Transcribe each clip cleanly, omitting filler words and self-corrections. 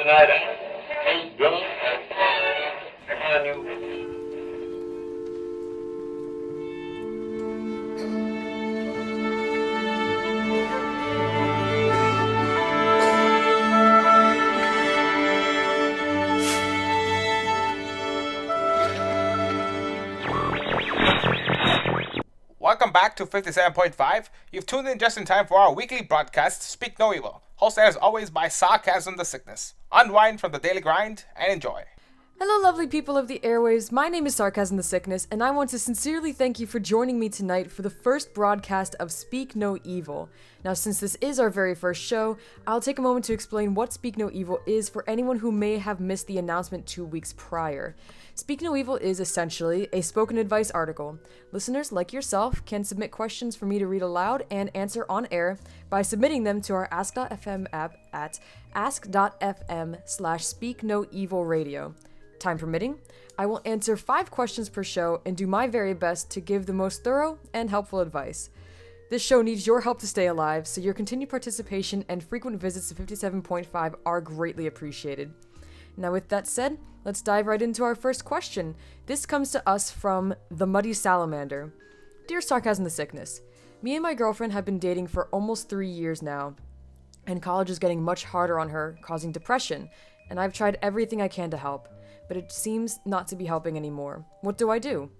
tonight, eh? Good. Come on, you. Welcome back to 57.5. You've tuned in just in time for our weekly broadcast, Speak No Evil, hosted as always by Sarcasm the Sickness. Unwind from the daily grind and enjoy. Hello, lovely people of the airwaves. My name is Sarcasm the Sickness, and I want to sincerely thank you for joining me tonight for the first broadcast of Speak No Evil. Now, since this is our very first show, I'll take a moment to explain what Speak No Evil is for anyone who may have missed the announcement 2 weeks prior. Speak No Evil is essentially a spoken advice article. Listeners like yourself can submit questions for me to read aloud and answer on air by submitting them to our Ask.fm app at ask.fm/speaknoevilradio. Time permitting, I will answer 5 questions per show and do my very best to give the most thorough and helpful advice. This show needs your help to stay alive, so your continued participation and frequent visits to 57.5 are greatly appreciated. Now, with that said, let's dive right into our first question. This comes to us from The Muddy Salamander. Dear Sarcasm the Sickness, me and my girlfriend have been dating for almost 3 years now, and college is getting much harder on her, causing depression, and I've tried everything I can to help, but it seems not to be helping anymore. What do? I don't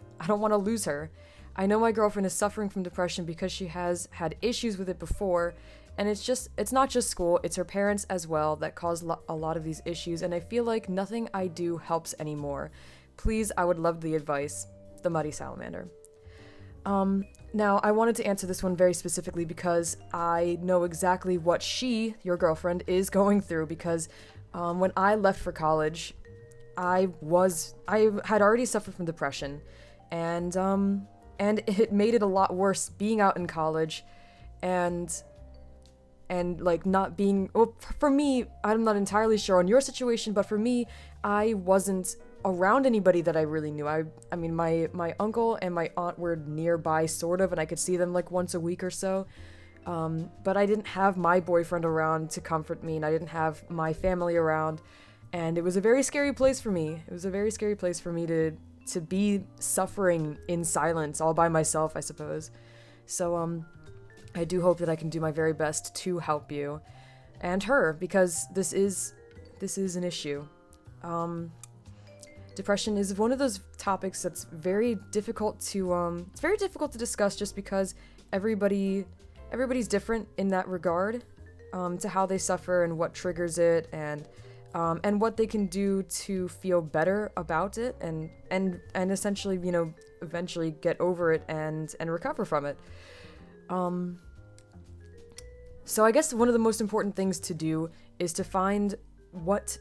want to lose her. I know my girlfriend is suffering from depression because she has had issues with it before, and it's not just school, it's her parents as well that cause a lot of these issues, and I feel like nothing I do helps anymore. Please, I would love the advice. The Muddy Salamander. Now, I wanted to answer this one very specifically because I know exactly what she, your girlfriend, is going through, because when I left for college, I had already suffered from depression, and it made it a lot worse being out in college, and like not being, well, for me, I'm not entirely sure on your situation, but for me, I wasn't around anybody that I really knew. I mean, my uncle and my aunt were nearby, sort of, and I could see them like once a week or so, but I didn't have my boyfriend around to comfort me, and I didn't have my family around, and it was a very scary place for me. It was a very scary place for me to be suffering in silence, all by myself, I suppose. So, I do hope that I can do my very best to help you and her, because this is an issue. Depression is one of those topics that's very difficult to discuss, just because everybody's different in that regard, to how they suffer and what triggers it, and what they can do to feel better about it, and essentially, eventually get over it and recover from it. So I guess one of the most important things to do is to find what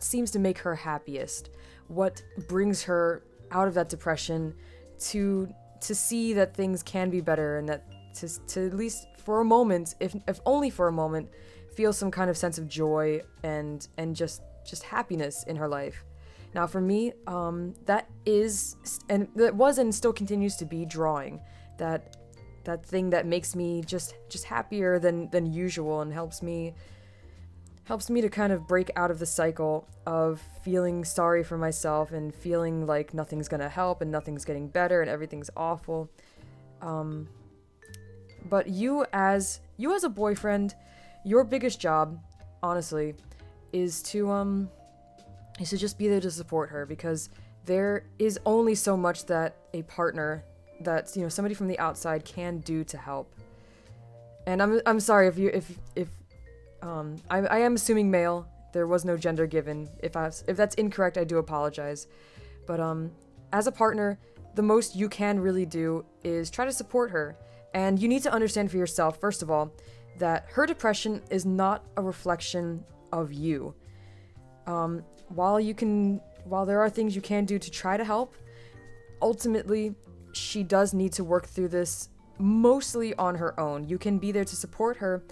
seems to make her happiest, what brings her out of that depression, to see that things can be better, and that to at least for a moment, if only for a moment, feel some kind of sense of joy and just happiness in her life. Now, for me, that was and still continues to be drawing. That thing that makes me just happier than usual, and helps me to kind of break out of the cycle of feeling sorry for myself and feeling like nothing's gonna help and nothing's getting better and everything's awful. But you as a boyfriend, your biggest job, honestly, is to just be there to support her, because there is only so much that a partner, that somebody from the outside can do to help. And I'm sorry if I am assuming male. There was no gender given. If that's incorrect, I do apologize. But as a partner, the most you can really do is try to support her. And you need to understand for yourself, first of all, that her depression is not a reflection of you. While there are things you can do to try to help, ultimately, she does need to work through this mostly on her own. You can be there to support her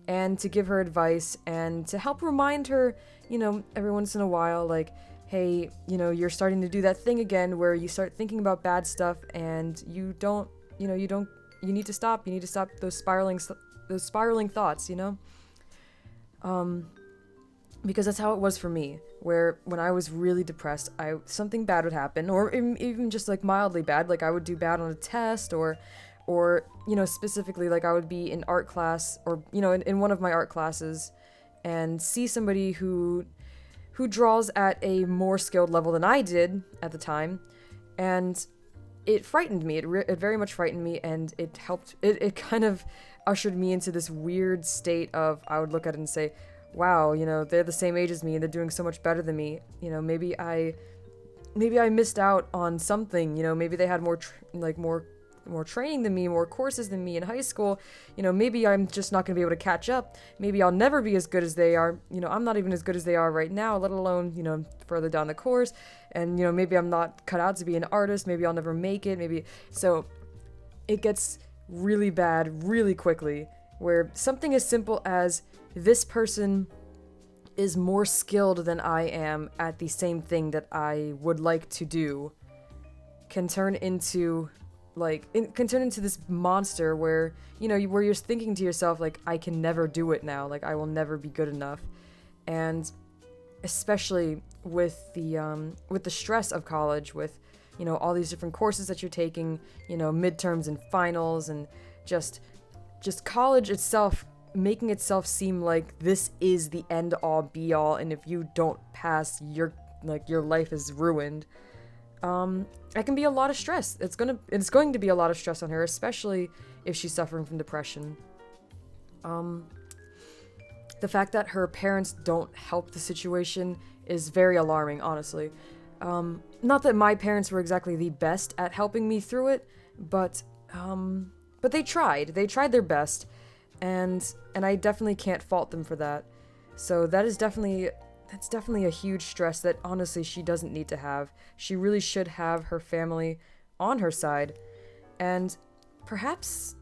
and to give her advice and to help remind her, every once in a while, like, hey, you're starting to do that thing again where you start thinking about bad stuff, and you need to stop. You need to stop those spiraling thoughts, because that's how it was for me, where when I was really depressed, something bad would happen, or even just like mildly bad, like I would do bad on a test, or specifically, like I would be in art class, or in one of my art classes, and see somebody who draws at a more skilled level than I did at the time, and it frightened me. It very much frightened me, and it helped. It kind of ushered me into this weird state of, I would look at it and say, wow, they're the same age as me and they're doing so much better than me. Maybe I missed out on something. Maybe they had more training than me, more courses than me in high school. Maybe I'm just not going to be able to catch up. Maybe I'll never be as good as they are. I'm not even as good as they are right now, let alone, further down the course. And, maybe I'm not cut out to be an artist. Maybe I'll never make it. So it gets really bad really quickly, where something as simple as this person is more skilled than I am at the same thing that I would like to do can turn into this monster where where you're thinking to yourself, like, I can never do it now, like I will never be good enough. And especially with the stress of college, with all these different courses that you're taking, midterms and finals, and just college itself making itself seem like this is the end all be all, and if you don't pass, your life is ruined. It can be a lot of stress. It's going to be a lot of stress on her, especially if she's suffering from depression. The fact that her parents don't help the situation is very alarming, honestly. Not that my parents were exactly the best at helping me through it, but they tried. They tried their best, and I definitely can't fault them for that. So that's definitely a huge stress that honestly she doesn't need to have. She really should have her family on her side, and perhaps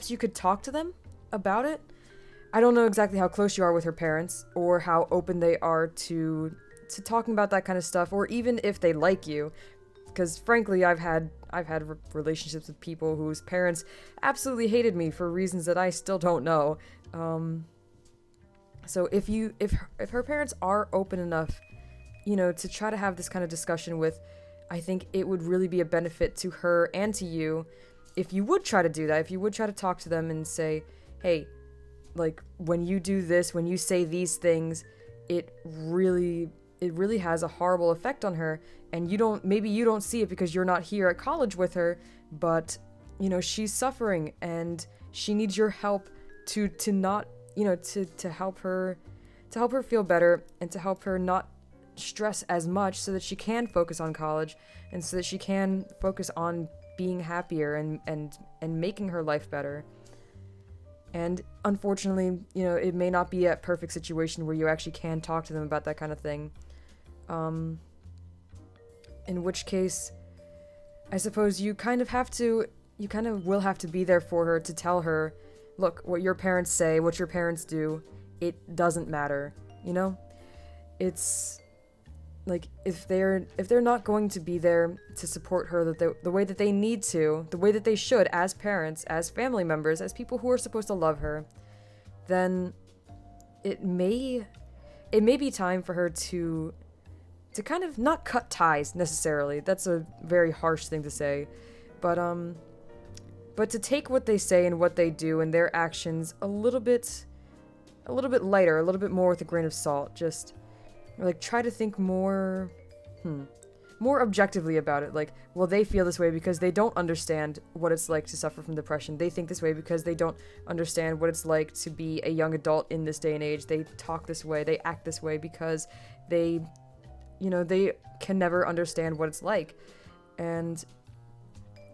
you could talk to them about it. I don't know exactly how close you are with her parents, or how open they are to talking about that kind of stuff, or even if they like you. Because frankly, I've had relationships with people whose parents absolutely hated me for reasons that I still don't know. So if her parents are open enough, to try to have this kind of discussion with, I think it would really be a benefit to her and to you if you would try to do that. If you would try to talk to them and say, hey, like, when you do this, when you say these things, it really has a horrible effect on her, and maybe you don't see it because you're not here at college with her, but she's suffering and she needs your help to not to help her feel better, and to help her not stress as much, so that she can focus on college, and so that she can focus on being happier and making her life better. And unfortunately, it may not be a perfect situation where you actually can talk to them about that kind of thing. In which case, I suppose you kind of will have to be there for her, to tell her, look, what your parents say, what your parents do, it doesn't matter, It's like, if they're not going to be there to support her the way that they need to, the way that they should, as parents, as family members, as people who are supposed to love her, then it may be time for her to kind of not cut ties necessarily. That's a very harsh thing to say, but to take what they say and what they do and their actions a little bit lighter, a little bit more with a grain of salt. Just like, try to think more objectively about it. Like, well, they feel this way because they don't understand what it's like to suffer from depression. They think this way because they don't understand what it's like to be a young adult in this day and age. They talk this way, they act this way because they can never understand what it's like. And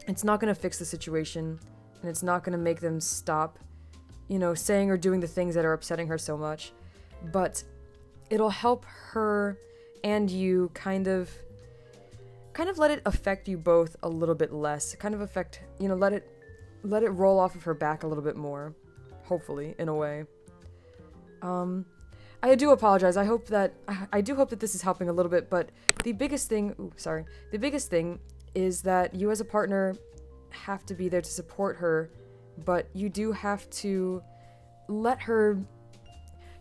it's not going to fix the situation, and it's not going to make them stop, saying or doing the things that are upsetting her so much. But it'll help her and you kind of let it affect you both a little bit less. Kind of affect, let it roll off of her back a little bit more, hopefully, in a way. I do apologize. I do hope that this is helping a little bit, but the biggest thing is that you as a partner have to be there to support her, but you do have to let her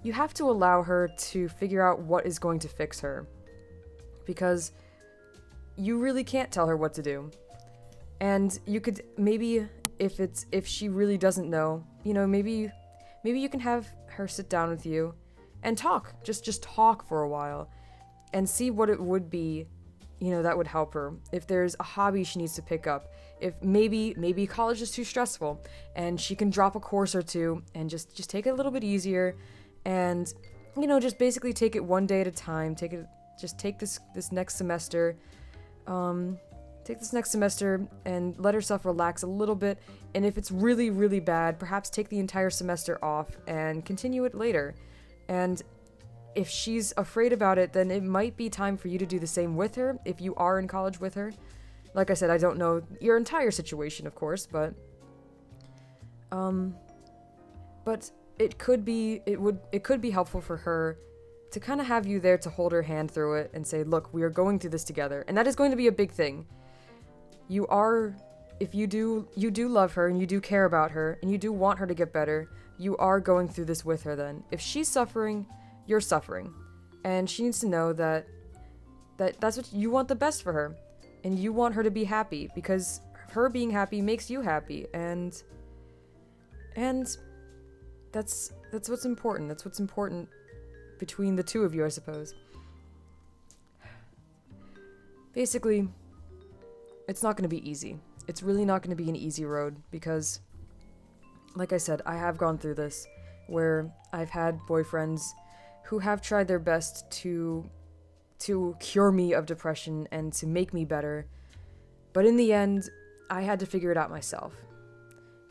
you have to allow her to figure out what is going to fix her. Because you really can't tell her what to do. And you could maybe, if she really doesn't know, maybe you can have her sit down with you and talk. Just talk for a while and see what it would be, that would help her. If there's a hobby she needs to pick up, if maybe college is too stressful and she can drop a course or two and just take it a little bit easier and, just basically take it one day at a time. Take this next semester. Take this next semester and let herself relax a little bit. And if it's really, really bad, perhaps take the entire semester off and continue it later. And if she's afraid about it, then it might be time for you to do the same with her if you are in college with her. Like I said, I don't know your entire situation, of course, but it could be helpful for her to kind of have you there to hold her hand through it and say, look, we are going through this together. And that is going to be a big thing. If you do love her and you do care about her and you do want her to get better, you are going through this with her then. If she's suffering, you're suffering. And she needs to know that that's what you want, the best for her. And you want her to be happy because her being happy makes you happy. And that's what's important. That's what's important between the two of you, I suppose. Basically, it's not going to be easy. It's really not going to be an easy road because, like I said, I have gone through this where I've had boyfriends who have tried their best to cure me of depression and to make me better. But in the end, I had to figure it out myself.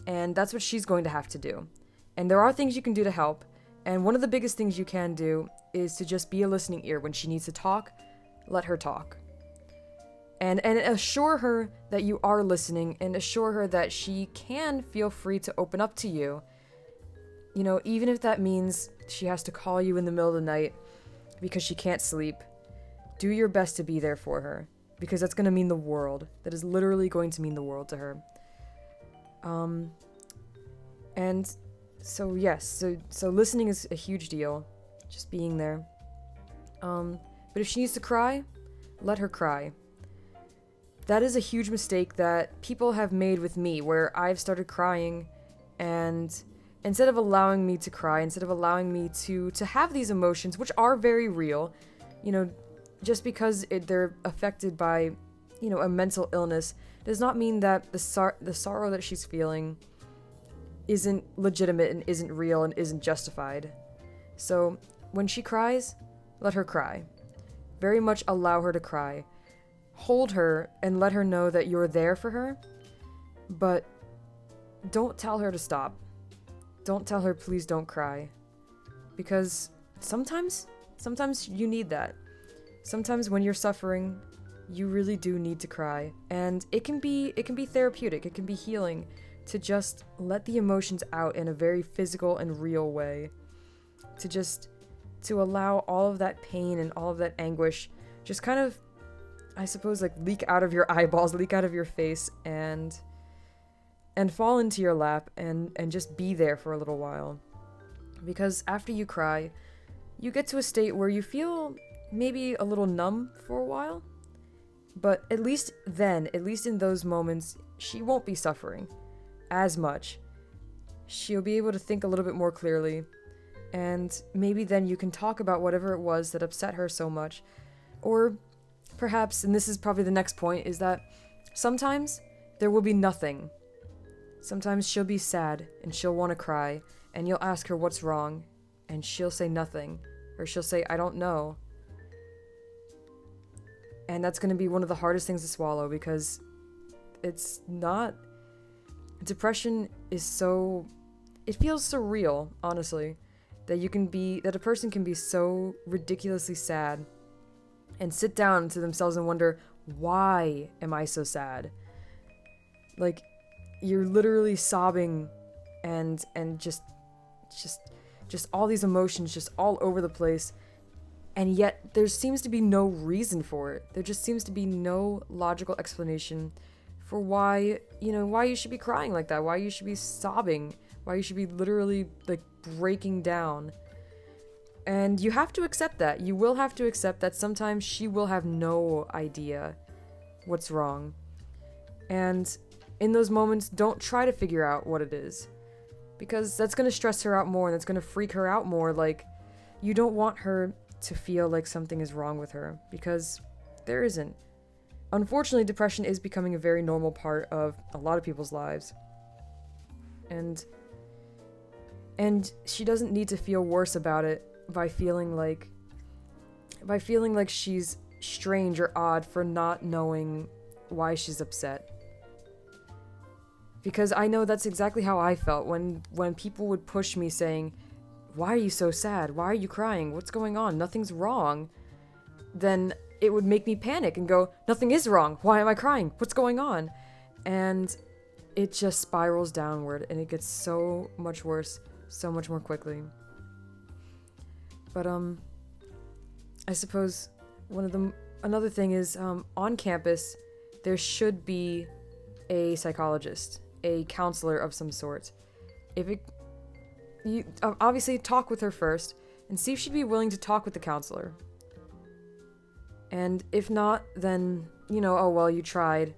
And that's what she's going to have to do. And there are things you can do to help. And one of the biggest things you can do is to just be a listening ear. When she needs to talk, let her talk. And assure her that you are listening and assure her that she can feel free to open up to you. Even if that means she has to call you in the middle of the night because she can't sleep, do your best to be there for her because that's going to mean the world. That is literally going to mean the world to her. And so yes, so listening is a huge deal, just being there. But if she needs to cry, let her cry. That is a huge mistake that people have made with me, where I've started crying, and instead of allowing me to cry, instead of allowing me to have these emotions, which are very real, just because they're affected by, a mental illness, does not mean that the sorrow that she's feeling isn't legitimate and isn't real and isn't justified. So when she cries, let her cry. Very much allow her to cry. Hold her and let her know that you're there for her, but don't tell her to stop. Don't tell her, please don't cry. Because sometimes you need that. Sometimes when you're suffering, you really do need to cry. And it can be therapeutic, it can be healing to just let the emotions out in a very physical and real way. To allow all of that pain and all of that anguish just kind of, I suppose, like leak out of your eyeballs, leak out of your face, and fall into your lap and just be there for a little while. Because after you cry, you get to a state where you feel maybe a little numb for a while. But at least in those moments, she won't be suffering as much. She'll be able to think a little bit more clearly. And maybe then you can talk about whatever it was that upset her so much. Or perhaps, and this is probably the next point, is that sometimes there will be nothing. Sometimes she'll be sad and she'll want to cry, and you'll ask her what's wrong, and she'll say nothing. Or she'll say, I don't know. And that's going to be one of the hardest things to swallow, because it's not... Depression is so... It feels surreal, honestly, that a person can be so ridiculously sad and sit down to themselves and wonder, why am I so sad? Like, you're literally sobbing and just all these emotions just all over the place, and yet there seems to be no reason for it. There just seems to be no logical explanation for why you should be crying like that, why you should be sobbing, why you should be literally like breaking down. And you have to accept that. You will have to accept that sometimes she will have no idea what's wrong. And in those moments, don't try to figure out what it is. Because that's going to stress her out more, and that's going to freak her out more. Like, you don't want her to feel like something is wrong with her, because there isn't. Unfortunately, depression is becoming a very normal part of a lot of people's lives. And she doesn't need to feel worse about it by feeling like she's strange or odd for not knowing why she's upset. Because I know that's exactly how I felt when people would push me saying, "Why are you so sad? Why are you crying? What's going on? Nothing's wrong." Then it would make me panic and go, "Nothing is wrong. Why am I crying? What's going on?" And it just spirals downward, and it gets so much worse, so much more quickly. But I suppose another thing is, on campus there should be a psychologist, a counselor of some sort. You obviously talk with her first and see if she'd be willing to talk with the counselor. And if not, then, oh well, you tried.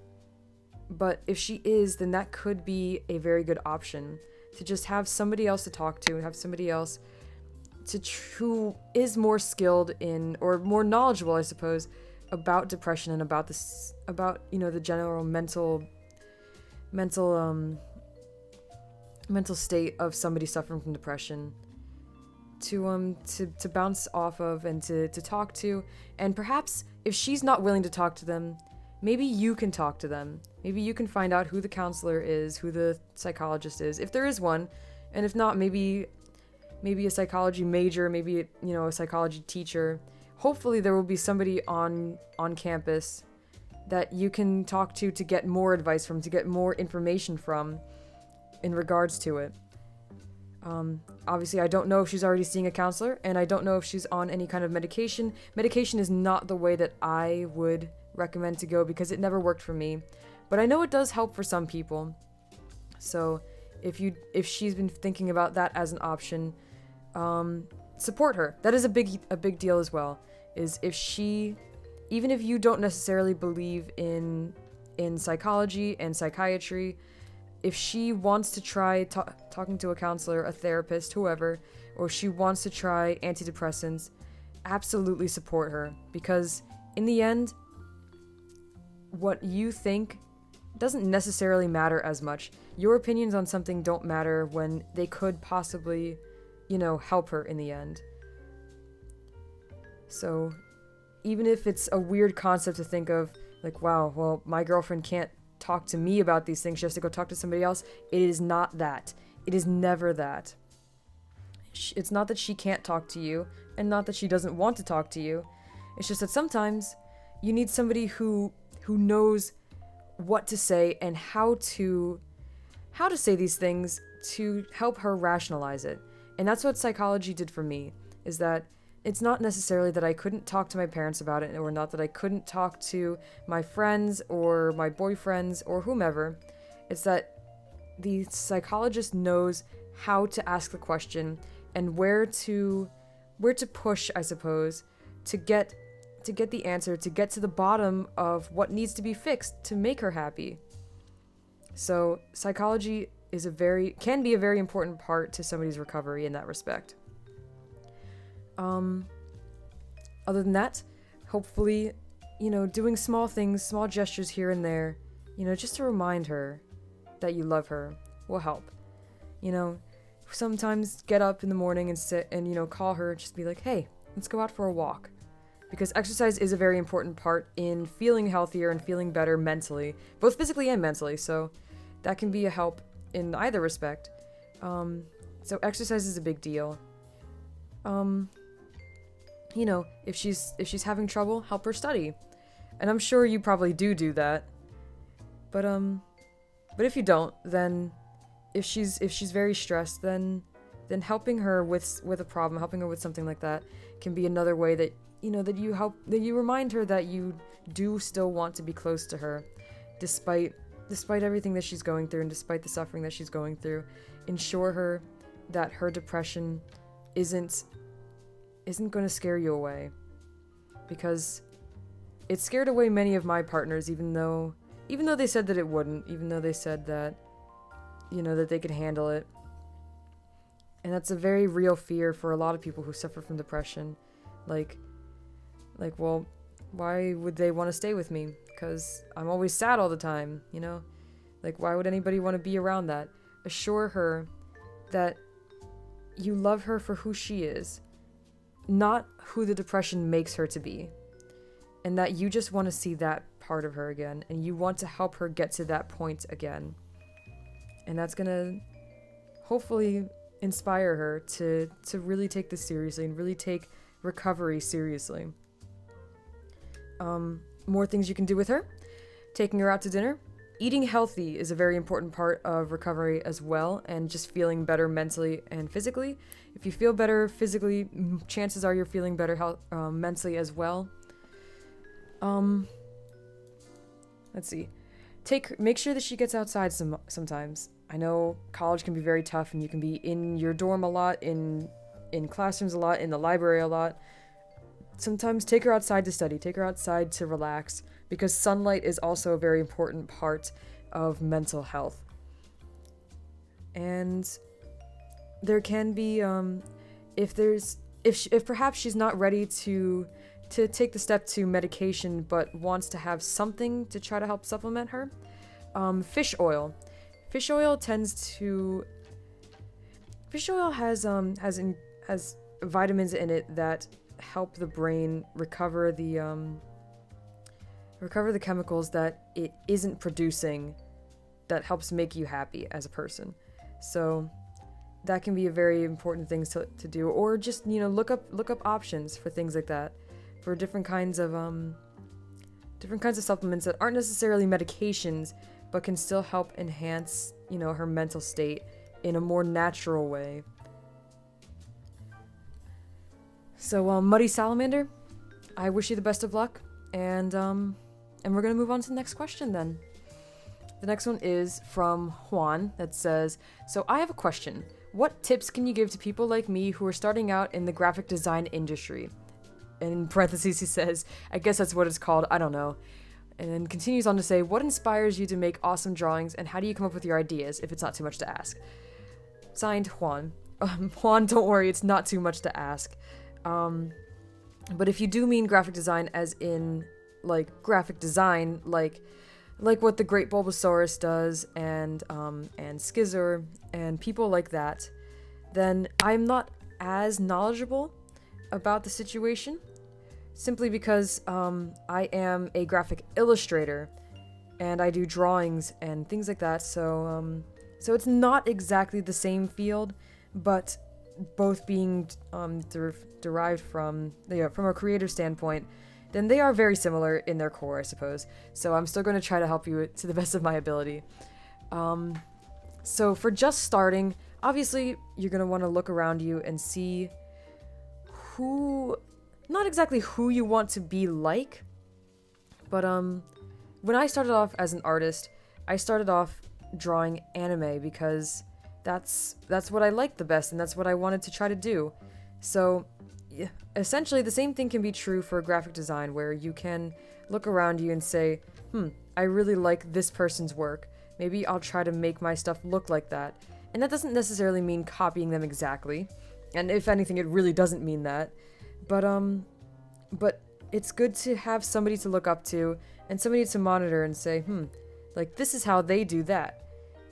But if she is, then that could be a very good option, to just have somebody else to talk to, and have somebody else who is more skilled in, or more knowledgeable, I suppose, about depression and about the general mental state of somebody suffering from depression, to bounce off of and to talk to. And perhaps if she's not willing to talk to them, maybe you can talk to them. Maybe you can find out who the counselor is, who the psychologist is, if there is one. And if not, maybe a psychology major, maybe a psychology teacher. Hopefully there will be somebody on campus that you can talk to get more advice from, to get more information from in regards to it. Obviously, I don't know if she's already seeing a counselor, and I don't know if she's on any kind of medication. Medication is not the way that I would recommend to go, because it never worked for me. But I know it does help for some people. So if she's been thinking about that as an option, support her. That is a big deal as well. Is if she, even if you don't necessarily believe in psychology and psychiatry, if she wants to try talking to a counselor, a therapist, whoever, or she wants to try antidepressants, absolutely support her. Because in the end, what you think doesn't necessarily matter as much. Your opinions on something don't matter when they could possibly, help her in the end. So, even if it's a weird concept to think of, like, wow, well, my girlfriend can't talk to me about these things, she has to go talk to somebody else. It is not that. It is never that. It's not that she can't talk to you, and not that she doesn't want to talk to you. It's just that sometimes you need somebody who knows what to say and how to say these things to help her rationalize it. And that's what psychology did for me, is that it's not necessarily that I couldn't talk to my parents about it, or not that I couldn't talk to my friends or my boyfriends or whomever. It's that the psychologist knows how to ask the question and where to push, I suppose, to get the answer, to get to the bottom of what needs to be fixed to make her happy. So psychology can be a very important part to somebody's recovery in that respect. Other than that, hopefully, doing small things, small gestures here and there, just to remind her that you love her will help. Sometimes get up in the morning and sit and, call her, just be like, hey, let's go out for a walk. Because exercise is a very important part in feeling healthier and feeling better mentally, both physically and mentally, so that can be a help in either respect. So exercise is a big deal. If she's having trouble, help her study. And I'm sure you probably do that. But if you don't, then if she's very stressed, then helping her with a problem, helping her with something like that can be another way that that you remind her that you do still want to be close to her, despite everything that she's going through and despite the suffering that she's going through. Ensure her that her depression isn't isn't going to scare you away. Because it scared away many of my partners, even though they said that it wouldn't, even though they said that, that they could handle it. And that's a very real fear for a lot of people who suffer from depression. Like, well, why would they want to stay with me? Because I'm always sad all the time, Like, why would anybody want to be around that? Assure her that you love her for who she is, not who the depression makes her to be. And that you just want to see that part of her again, and you want to help her get to that point again. And that's gonna hopefully inspire her to really take this seriously and really take recovery seriously. More things you can do with her. Taking her out to dinner. Eating healthy is a very important part of recovery as well, and just feeling better mentally and physically. If you feel better physically, chances are you're feeling better mentally as well. Let's see. Make sure that she gets outside sometimes. I know college can be very tough, and you can be in your dorm a lot, in classrooms a lot, in the library a lot. Sometimes take her outside to study, take her outside to relax, because sunlight is also a very important part of mental health. And there can be, if perhaps she's not ready to take the step to medication, but wants to have something to try to help supplement her, fish oil. Fish oil has vitamins in it that help the brain recover the chemicals that it isn't producing, that helps make you happy as a person. So that can be a very important thing to do, or just look up options for things like that, for different kinds of supplements that aren't necessarily medications, but can still help enhance her mental state in a more natural way. So Muddy Salamander, I wish you the best of luck, and we're gonna move on to the next question then. The next one is from Juan that says, so I have a question. What tips can you give to people like me who are starting out in the graphic design industry? And in parentheses he says, I guess that's what it's called, I don't know. And then continues on to say, what inspires you to make awesome drawings, and how do you come up with your ideas, if it's not too much to ask? Signed, Juan. Juan, don't worry, it's not too much to ask. But if you do mean graphic design as in, graphic design, like what the Great Bulbasaurus does, and Skizzer, and people like that, then I'm not as knowledgeable about the situation, simply because I am a graphic illustrator, and I do drawings and things like that, so it's not exactly the same field, but both being derived from a creative standpoint, then they are very similar in their core, I suppose. So I'm still going to try to help you to the best of my ability. So for just starting, obviously you're going to want to look around you and see not exactly who you want to be like, but when I started off as an artist, I started off drawing anime because that's what I liked the best, and that's what I wanted to try to do. So essentially the same thing can be true for graphic design, where you can look around you and say, I really like this person's work. Maybe I'll try to make my stuff look like that. And that doesn't necessarily mean copying them exactly. And if anything, it really doesn't mean that. But it's good to have somebody to look up to and somebody to monitor and say, this is how they do that.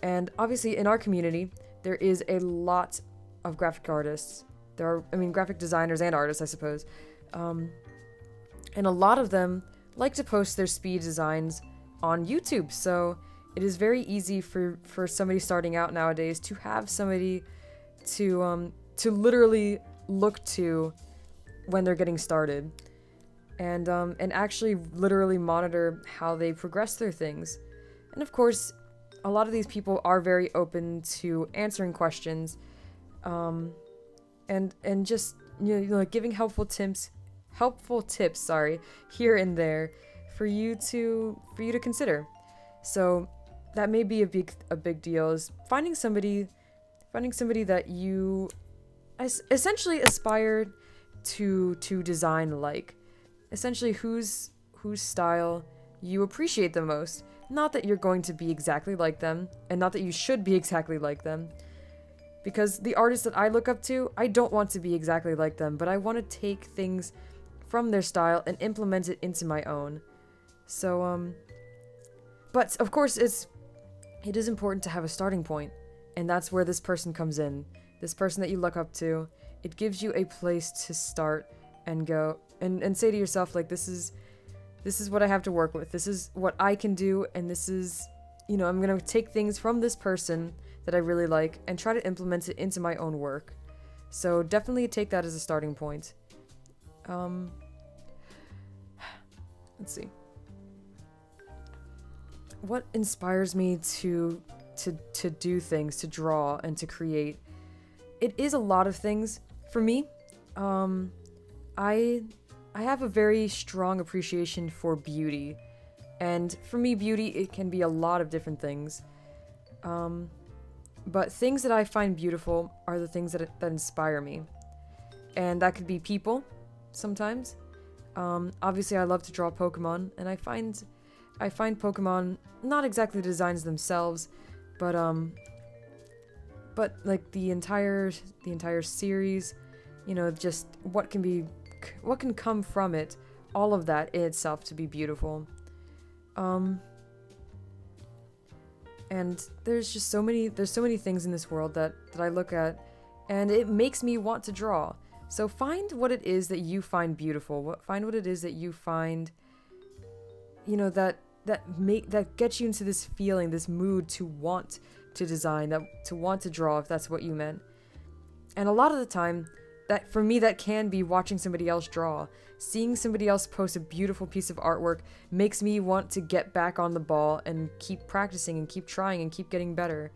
And obviously in our community, there is a lot of graphic artists. Graphic designers and artists, I suppose. And a lot of them like to post their speed designs on YouTube. So it is very easy for somebody starting out nowadays to have somebody to literally look to when they're getting started, and actually literally monitor how they progress through things. And of course, a lot of these people are very open to answering questions, and just giving helpful tips here and there for you to consider. So that may be a big deal, is finding somebody that you essentially aspire to design like. Essentially, whose style you appreciate the most. Not that you're going to be exactly like them, and not that you should be exactly like them. Because the artists that I look up to, I don't want to be exactly like them, but I want to take things from their style and implement it into my own. So, but of course it is important to have a starting point, and that's where this person comes in. This person that you look up to, it gives you a place to start and go and say to yourself, like, this is what I have to work with. This is what I can do, and this is, I'm going to take things from this person that I really like and try to implement it into my own work. So definitely take that as a starting point. Let's see. What inspires me to do things, to draw and to create? It is a lot of things. For me, I have a very strong appreciation for beauty. And for me, beauty, it can be a lot of different things. But things that I find beautiful are the things that inspire me. And that could be people, sometimes. Obviously, I love to draw Pokemon, and I find Pokemon not exactly the designs themselves, but like the entire series, just what can come from it, all of that in itself to be beautiful. And there's so many things in this world that I look at, and it makes me want to draw. So find what it is that you find beautiful. Find what it is that you find, that gets you into this feeling, this mood to want to design, to want to draw, if that's what you meant. And a lot of the time, that for me, that can be watching somebody else draw. Seeing somebody else post a beautiful piece of artwork makes me want to get back on the ball and keep practicing and keep trying and keep getting better.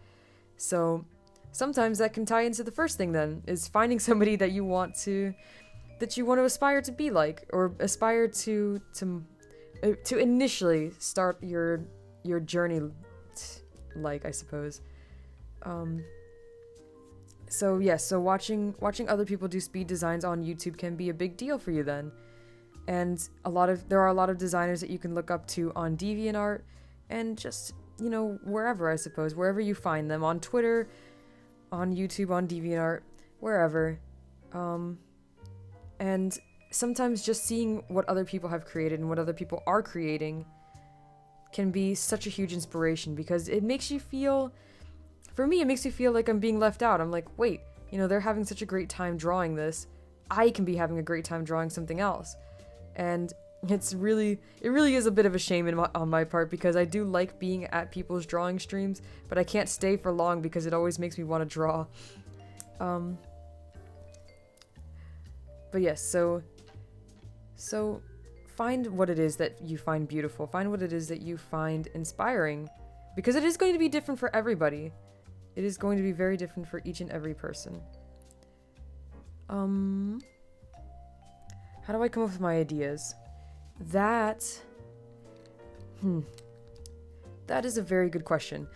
So sometimes that can tie into the first thing then, is finding somebody that you want to aspire to be like, or aspire to initially start your journey like, I suppose. So yes, so watching other people do speed designs on YouTube can be a big deal for you then. And there are a lot of designers that you can look up to on DeviantArt and just, wherever, I suppose, wherever you find them, on Twitter, on YouTube, on DeviantArt, wherever. And sometimes just seeing what other people have created and what other people are creating can be such a huge inspiration, because it makes you feel, for me, it makes me feel like I'm being left out. I'm like, wait, they're having such a great time drawing this. I can be having a great time drawing something else. And it really is a bit of a shame on my part, because I do like being at people's drawing streams, but I can't stay for long because it always makes me want to draw. But yes, so find what it is that you find beautiful. Find what it is that you find inspiring, because it is going to be different for everybody. It is going to be very different for each and every person. How do I come up with my ideas? That is a very good question.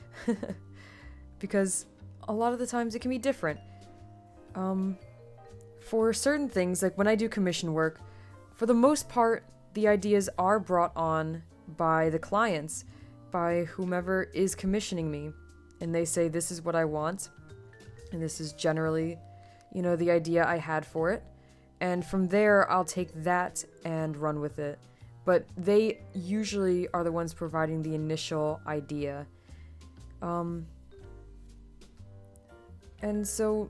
Because a lot of the times it can be different. For certain things, like when I do commission work, for the most part, the ideas are brought on by the clients, by whomever is commissioning me. And they say, this is what I want. And this is generally, the idea I had for it. And from there, I'll take that and run with it. But they usually are the ones providing the initial idea. And so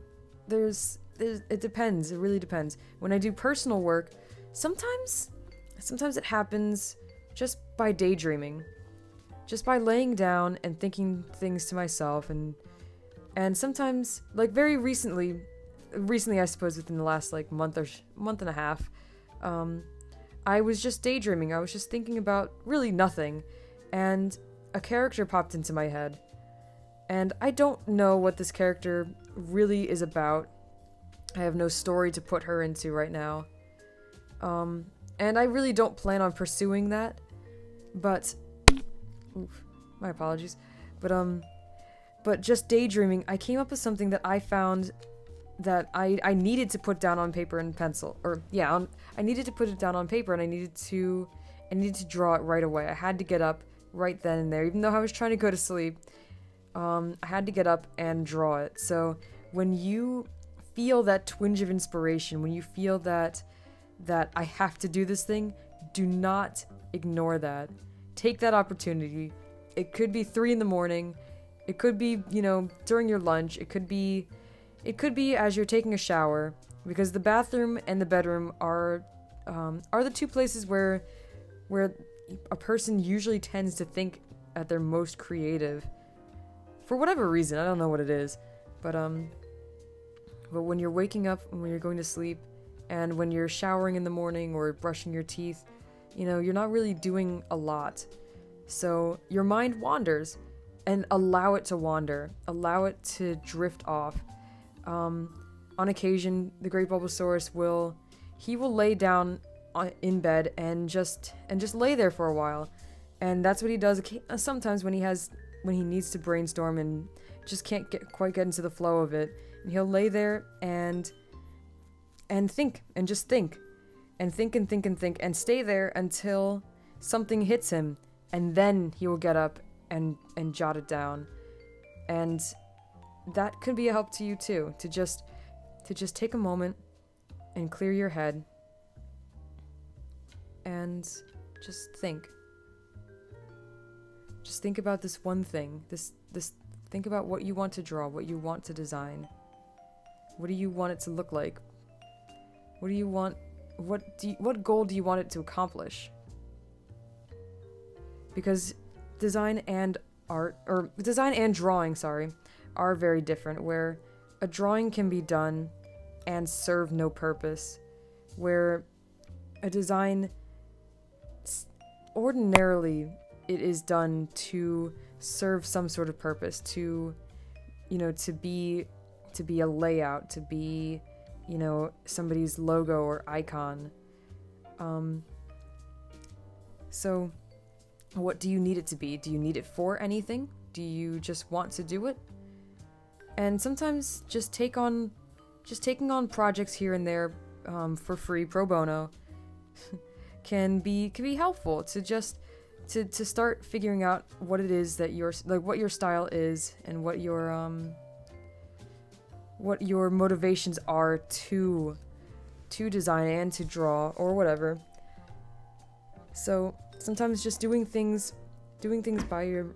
it depends. It really depends. When I do personal work, sometimes it happens just by daydreaming. Just by laying down and thinking things to myself, and sometimes, like very recently I suppose within the last like month and a half, I was just daydreaming. I was just thinking about really nothing, and a character popped into my head, and I don't know what this character really is about. I have no story to put her into right now, and I really don't plan on pursuing that, but oof, my apologies. But just daydreaming, I came up with something that I found I needed to put down on paper and pencil, or yeah, I needed to put it down on paper, and I needed to draw it right away. I had to get up right then and there, even though I was trying to go to sleep. I had to get up and draw it. So when you feel that twinge of inspiration, when you feel that I have to do this thing, do not ignore that. Take that opportunity. It could be 3 in the morning. It could be, during your lunch. It could be as you're taking a shower, because the bathroom and the bedroom are the two places where a person usually tends to think at their most creative. For whatever reason, I don't know what it is, but when you're waking up and when you're going to sleep, and when you're showering in the morning or brushing your teeth, you're not really doing a lot. So your mind wanders, and allow it to wander. Allow it to drift off. On occasion, the Great Bulbasaurus will lay down in bed and just lay there for a while. And that's what he does sometimes when he needs to brainstorm and just can't quite get into the flow of it. And he'll lay there and think, and just think, and think and think and think, and stay there until something hits him, and then he will get up and jot it down. And that could be a help to you too, to just take a moment and clear your head and just think. Just think about this one thing. Think about what you want to draw, what you want to design. What do you want it to look like? What goal do you want it to accomplish? Because design and drawing, are very different, where a drawing can be done and serve no purpose, where a design, ordinarily, it is done to serve some sort of purpose, to be a layout, to be, somebody's logo or icon. So what do you need it to be? Do you need it for anything? Do you just want to do it? And sometimes just taking on projects here and there for free, pro bono, can be helpful to just to start figuring out what it is that what your style is, and what your motivations are to design and to draw or whatever. So sometimes just doing things by your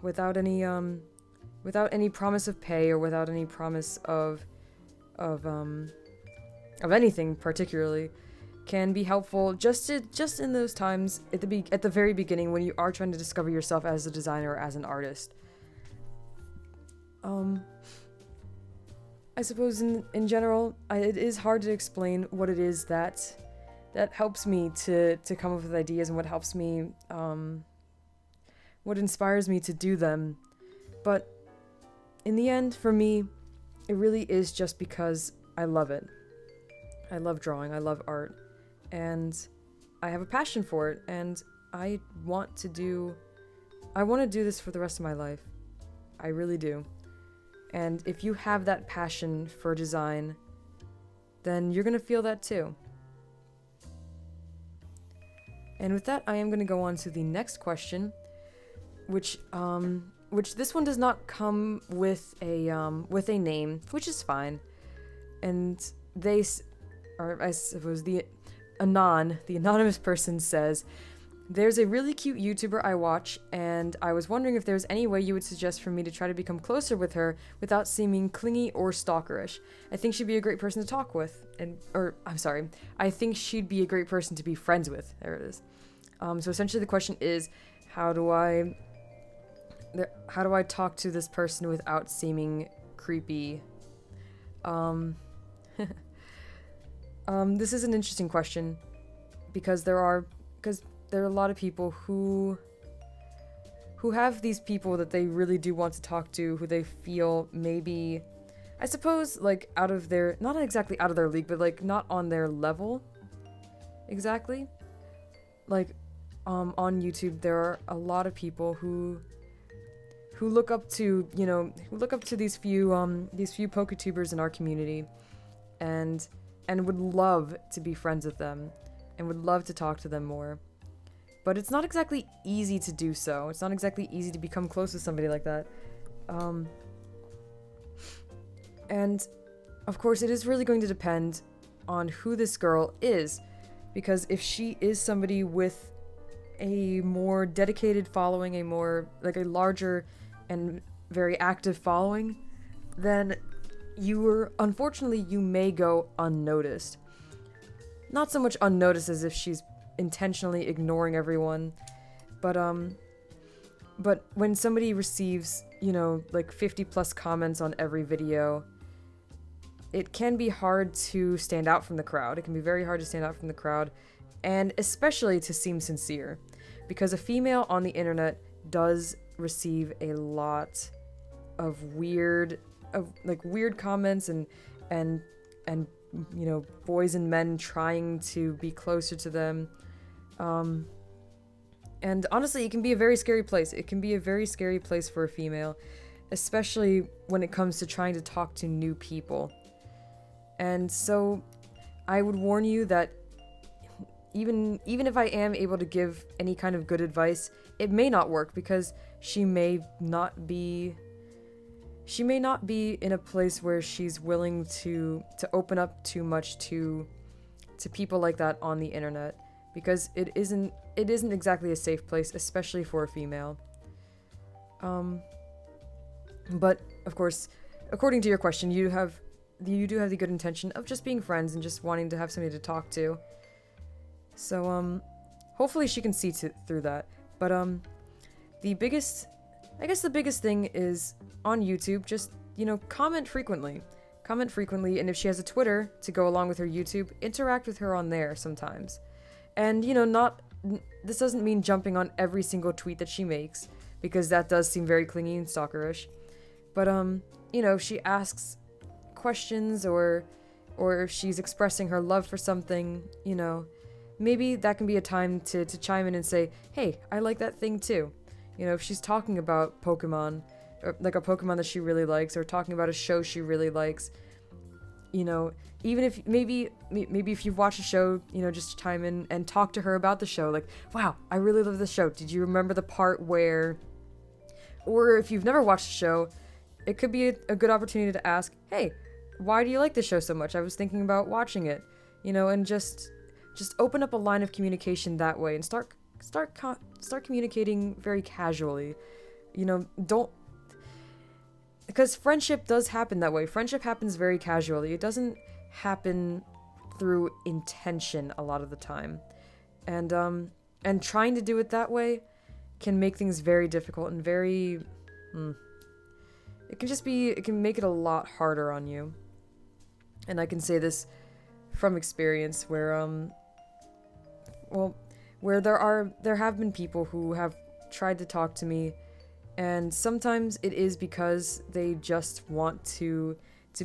without any promise of pay, or without any promise of anything particularly, can be helpful just in those times at the very beginning, when you are trying to discover yourself as a designer or as an artist. I suppose in general, it is hard to explain what it is that helps me to come up with ideas, and what helps me, what inspires me to do them. But in the end, for me, it really is just because I love it. I love drawing, I love art, and I have a passion for it, and I want to do this for the rest of my life. I really do. And if you have that passion for design, then you're gonna feel that too. And with that, I am gonna go on to the next question, which this one does not come with a name, which is fine. And I suppose the anonymous person says, "There's a really cute YouTuber I watch, and I was wondering if there's any way you would suggest for me to try to become closer with her without seeming clingy or stalkerish. I think she'd be a great person to talk with, I think she'd be a great person to be friends with." There it is. So essentially the question is, how do I talk to this person without seeming creepy? This is an interesting question, because there are a lot of people who have these people that they really do want to talk to, who they feel maybe, I suppose, like not exactly out of their league, but like not on their level exactly. Like on YouTube, there are a lot of people who who look up to, these few PokeTubers in our community, and would love to be friends with them, and would love to talk to them more. But it's not exactly easy to do so. It's not exactly easy to become close with somebody like that. And of course, it is really going to depend on who this girl is, because if she is somebody with a more dedicated following, a larger and very active following, then unfortunately, you may go unnoticed. Not so much unnoticed as if she's intentionally ignoring everyone, but when somebody receives, 50 plus comments on every video, it can be hard to stand out from the crowd. It can be very hard to stand out from the crowd, and especially to seem sincere, because a female on the internet does receive a lot of weird comments and boys and men trying to be closer to them. And honestly, it can be a very scary place. It can be a very scary place for a female, especially when it comes to trying to talk to new people. And so I would warn you that even if I am able to give any kind of good advice, it may not work, because she may not be in a place where she's willing to open up too much to people like that on the internet, because it isn't exactly a safe place, especially for a female. But of course, according to your question, you do have the good intention of just being friends and just wanting to have somebody to talk to. So hopefully she can see through that. But the biggest thing is on YouTube, just comment frequently. Comment frequently, and if she has a Twitter to go along with her YouTube, interact with her on there sometimes. And this doesn't mean jumping on every single tweet that she makes, because that does seem very clingy and stalkerish. But if she asks questions, or if she's expressing her love for something, maybe that can be a time to chime in and say, hey, I like that thing too. If she's talking about Pokemon, or like a Pokemon that she really likes, or talking about a show she really likes, even if maybe if you've watched a show, just chime in and talk to her about the show. Like, wow, I really love this show. Did you remember the part where... Or if you've never watched the show, it could be a good opportunity to ask, hey, why do you like this show so much? I was thinking about watching it, and just open up a line of communication that way, and start communicating very casually. Because friendship does happen that way. Friendship happens very casually. It doesn't happen through intention a lot of the time. And trying to do it that way can make things very difficult and very... It can make it a lot harder on you. And I can say this from experience where there have been people who have tried to talk to me, and sometimes it is because they just want to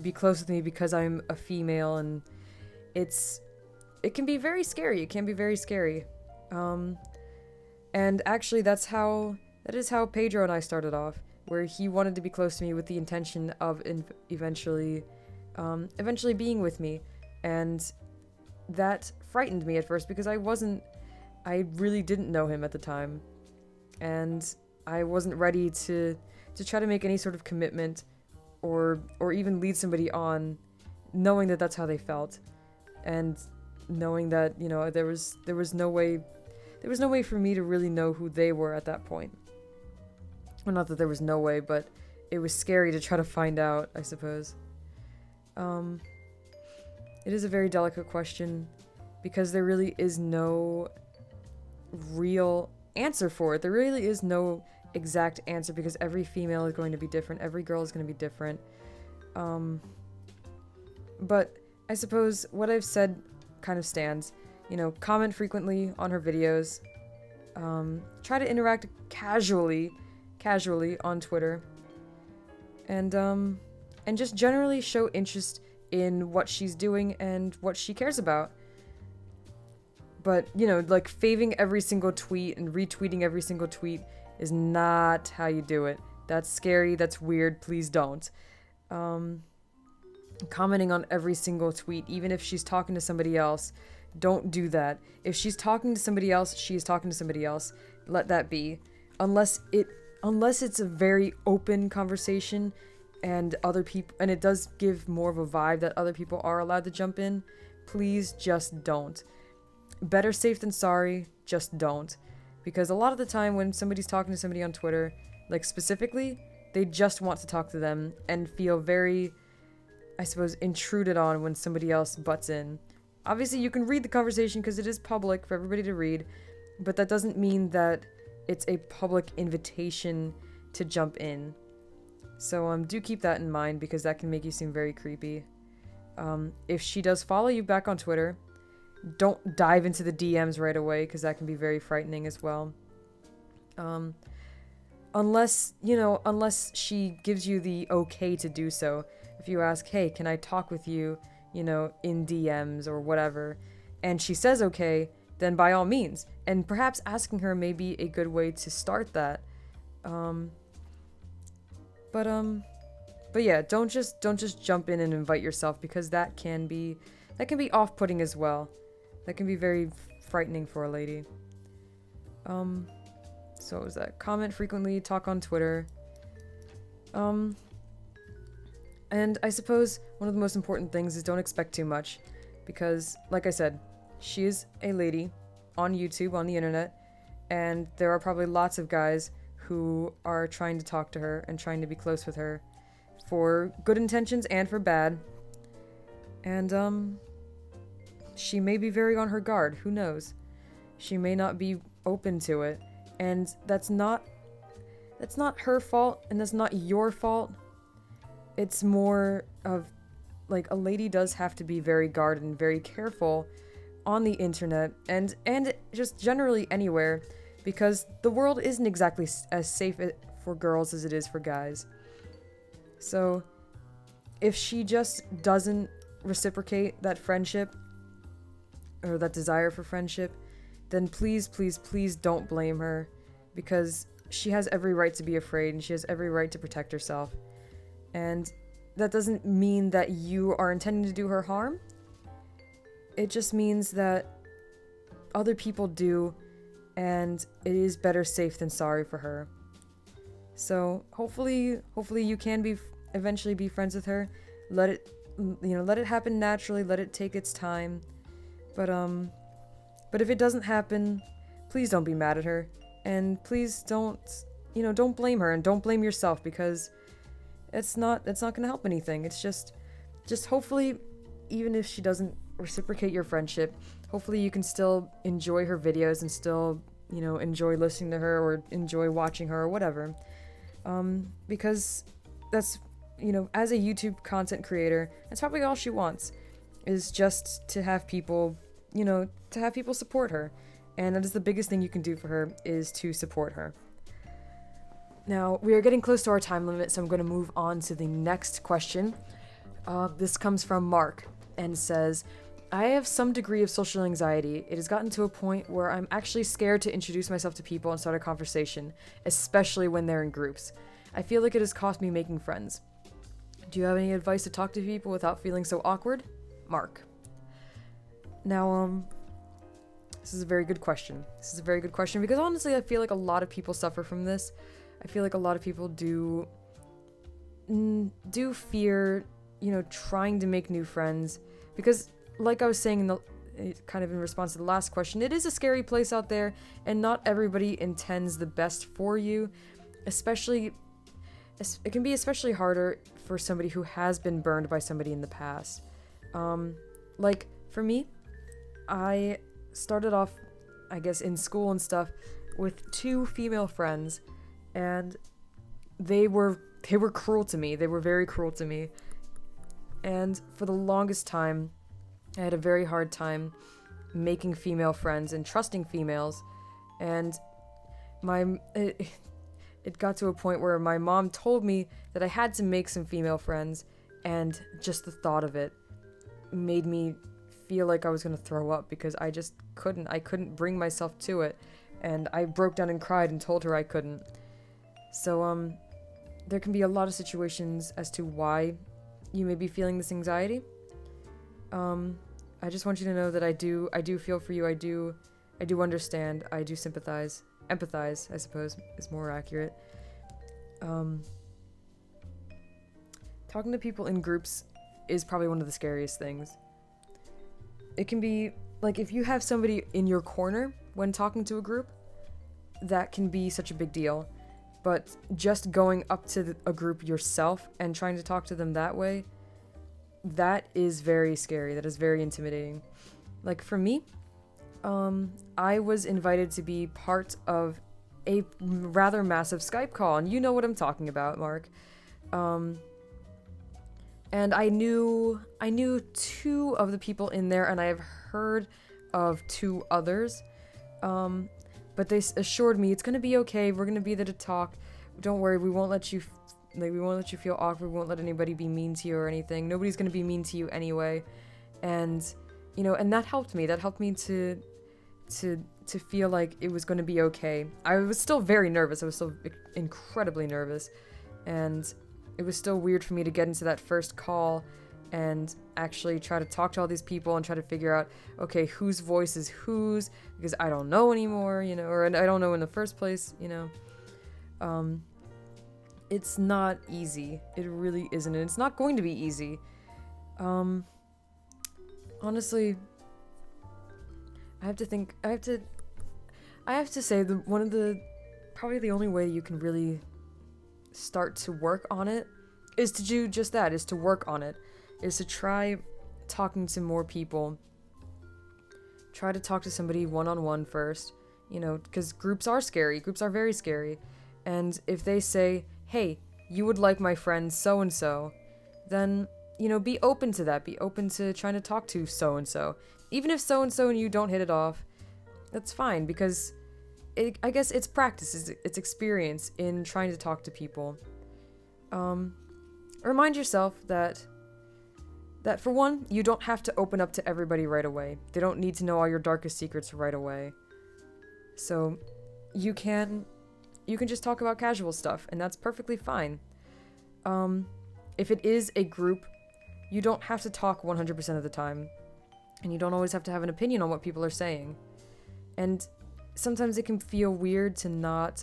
be close with me because I'm a female, and it can be very scary. It can be very scary. And actually that is how Pedro and I started off, where he wanted to be close to me with the intention of eventually being with me. And that frightened me at first, because I really didn't know him at the time, and I wasn't ready to try to make any sort of commitment or even lead somebody on, knowing that that's how they felt, and knowing that there was no way for me to really know who they were at that point. Well, not that there was no way, but it was scary to try to find out, I suppose. It is a very delicate question, because there really is no real answer for it. There really is no exact answer, because every female is going to be different. Every girl is going to be different. But I suppose what I've said kind of stands. Comment frequently on her videos. Try to interact casually on Twitter. And just generally show interest in what she's doing and what she cares about. But, faving every single tweet and retweeting every single tweet is not how you do it. That's scary, that's weird, please don't. Commenting on every single tweet, even if she's talking to somebody else, don't do that. If she's talking to somebody else, she's talking to somebody else. Let that be. Unless it's a very open conversation and other people, and it does give more of a vibe that other people are allowed to jump in, please just don't. Better safe than sorry, just don't. Because a lot of the time when somebody's talking to somebody on Twitter, like specifically, they just want to talk to them and feel very, I suppose, intruded on when somebody else butts in. Obviously, you can read the conversation because it is public for everybody to read, but that doesn't mean that it's a public invitation to jump in. So do keep that in mind because that can make you seem very creepy. If she does follow you back on Twitter, don't dive into the DMs right away because that can be very frightening as well. Unless she gives you the okay to do so. If you ask, hey, can I talk with you, in DMs or whatever, and she says okay, then by all means. And perhaps asking her may be a good way to start that. But yeah, don't just jump in and invite yourself because that can be off-putting as well. That can be very frightening for a lady. So what was that? Comment frequently, talk on Twitter. And I suppose one of the most important things is don't expect too much. Because, like I said, she is a lady on YouTube, on the internet, and there are probably lots of guys who are trying to talk to her and trying to be close with her for good intentions and for bad. And, she may be very on her guard, who knows? She may not be open to it, and that's not her fault, and that's not your fault. It's more of, like, a lady does have to be very guarded and very careful on the internet, and just generally anywhere, because the world isn't exactly as safe for girls as it is for guys. So, if she just doesn't reciprocate that friendship, or that desire for friendship, then please, please, please don't blame her, because she has every right to be afraid, and she has every right to protect herself. And that doesn't mean that you are intending to do her harm. It just means that other people do, and it is better safe than sorry for her. So hopefully you can eventually be friends with her. Let it happen naturally. Let it take its time. But if it doesn't happen, please don't be mad at her, and please don't blame her, and don't blame yourself, because it's not gonna help anything. It's just hopefully, even if she doesn't reciprocate your friendship, hopefully you can still enjoy her videos and still, enjoy listening to her or enjoy watching her or whatever. Because that's, as a YouTube content creator, that's probably all she wants, is just to have people, support her. And that is the biggest thing you can do for her, is to support her. Now, we are getting close to our time limit, so I'm going to move on to the next question. This comes from Mark, and says, I have some degree of social anxiety. It has gotten to a point where I'm actually scared to introduce myself to people and start a conversation, especially when they're in groups. I feel like it has cost me making friends. Do you have any advice to talk to people without feeling so awkward? Mark. Now, this is a very good question. Because honestly, I feel like a lot of people suffer from this. I feel like a lot of people do fear, trying to make new friends, because like I was saying kind of in response to the last question, it is a scary place out there, and not everybody intends the best for you. It can be especially harder for somebody who has been burned by somebody in the past. Like for me, I started off, I guess, in school and stuff with 2 female friends, and they were cruel to me. They were very cruel to me. And for the longest time, I had a very hard time making female friends and trusting females. And it got to a point where my mom told me that I had to make some female friends, and just the thought of it made me feel like I was going to throw up, because I just couldn't. I couldn't bring myself to it. And I broke down and cried and told her I couldn't. So, there can be a lot of situations as to why you may be feeling this anxiety. I just want you to know that I do feel for you. I do understand. I do sympathize. Empathize, I suppose, is more accurate. Talking to people in groups is probably one of the scariest things. It can be, like, if you have somebody in your corner when talking to a group, that can be such a big deal. But just going up to a group yourself and trying to talk to them that way, that is very scary. That is very intimidating. Like, for me, I was invited to be part of a rather massive Skype call, and you know what I'm talking about, Mark. And I knew 2 of the people in there, and I have heard of 2 others. But they assured me it's gonna be okay. We're gonna be there to talk. Don't worry. We won't let you feel awkward. We won't let anybody be mean to you or anything. Nobody's gonna be mean to you anyway. And and that helped me. That helped me to feel like it was gonna be okay. I was still very nervous. I was still incredibly nervous, and it was still weird for me to get into that first call and actually try to talk to all these people and try to figure out, okay, whose voice is whose, because I don't know anymore, or I don't know in the first place, It's not easy. It really isn't, and it's not going to be easy. Honestly, I have to say probably the only way you can really start to work on it is to do just that, is to work on it, is to try talking to more people. Try to talk to somebody one-on-one first, because groups are scary. Groups are very scary. And if they say, hey, you would like my friend so-and-so, then, be open to that. Be open to trying to talk to so-and-so. Even if so-and-so and you don't hit it off, that's fine, because I guess it's practice, it's experience in trying to talk to people. Remind yourself that for one, you don't have to open up to everybody right away. They don't need to know all your darkest secrets right away. So you can just talk about casual stuff, and that's perfectly fine. If it is a group, you don't have to talk 100% of the time, and you don't always have to have an opinion on what people are saying. And sometimes it can feel weird to not